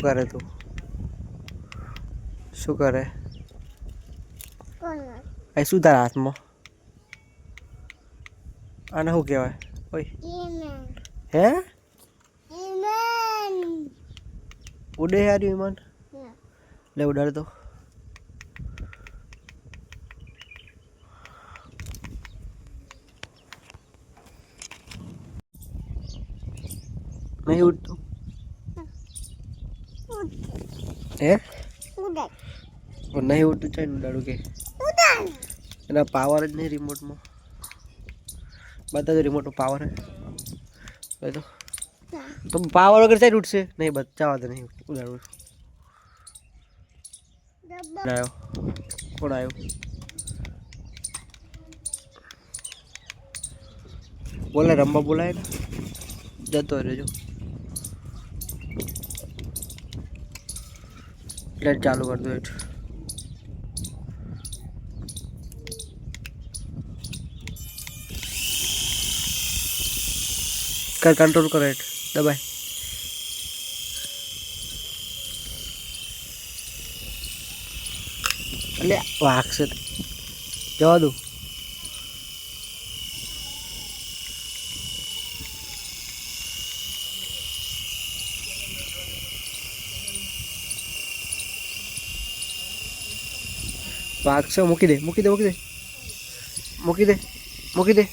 શું કરે તું? શું કરે? એ શું તારા હાથમાં? આને શું કહેવાય? ઓય હે ઉડે યાર વિમાન લે ઉડાડ તો. નહીં ઉડતું હે નહીં ઉડતું ચાલ ઉડાડું કે એના પાવર જ નહીં રિમોટમાં. બતા દો રિમોટનો પાવર હે તો પાવર વગર ચાલ ઉઠશે નહીં બચાવા દે નહીં ઉડાડું. આવ્યો કોણ આવ્યો? બોલે રમવા બોલાય ને જતો રહેજો. લાઈટ ચાલુ કરી દો. कर कंट्रोल कर हेठ दबाए ले वाक से जवा दो. वाक से मूकी दे मूकी दे मूकी दे मूकी दे मूकी दे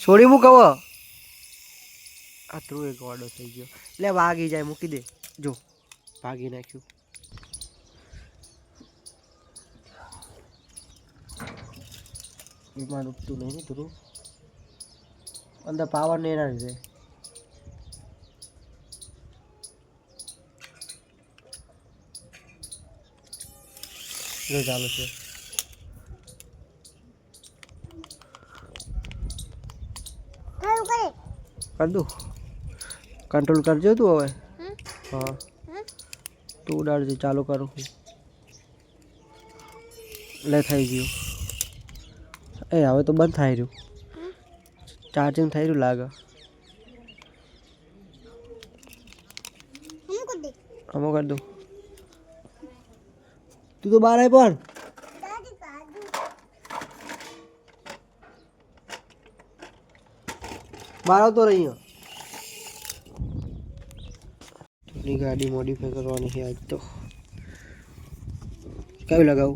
छोड़ी मूका आ તું એક વાડો થઈ ગયો લે ભાગી જાય મૂકી દે જો ભાગી નાખ્યું. વિમાન ઉઠતું નહીં ને થોડું અંદર પાવર ને એના છે. જો ચાલુ છે कर दो कंट्रोल कर जो तू હવે हाँ तू उड़ाड़ जो चालू करूँ ले થઈ ગયું. એ હવે તો બંધ થઈ રહ્યું ચાર્જિંગ થઈ રહ્યું લાગે. અમો कर दो તું તો બહાર આય પણ बारह तो रही अपनी गाड़ी मॉडिफाई करवानी है आज तो. क्या लगाऊ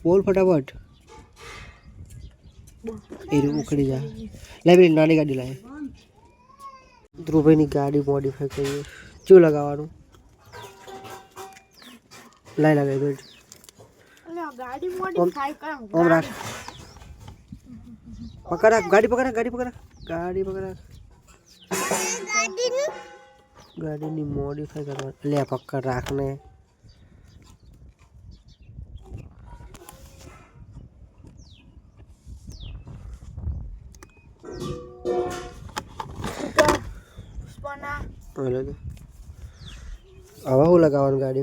बोल फटाफट. उखड़ी जा लाइब्रेरी नानी गाड़ी लाए ध्रुव भाई गाड़ी मॉडिफाई करिए क्यों लगावानू लाई लगाई बैठ गाड़ी मॉडिफाई कर ओम राख पकड़ा गाड़ी पकड़ा गाड़ी पकड़ा गाड़ी पकड़ा गाड़ी नी मॉडिफाई करवा ले पकड़ राखने. पुष्पना હવે હું લગાવવાનું ગાડી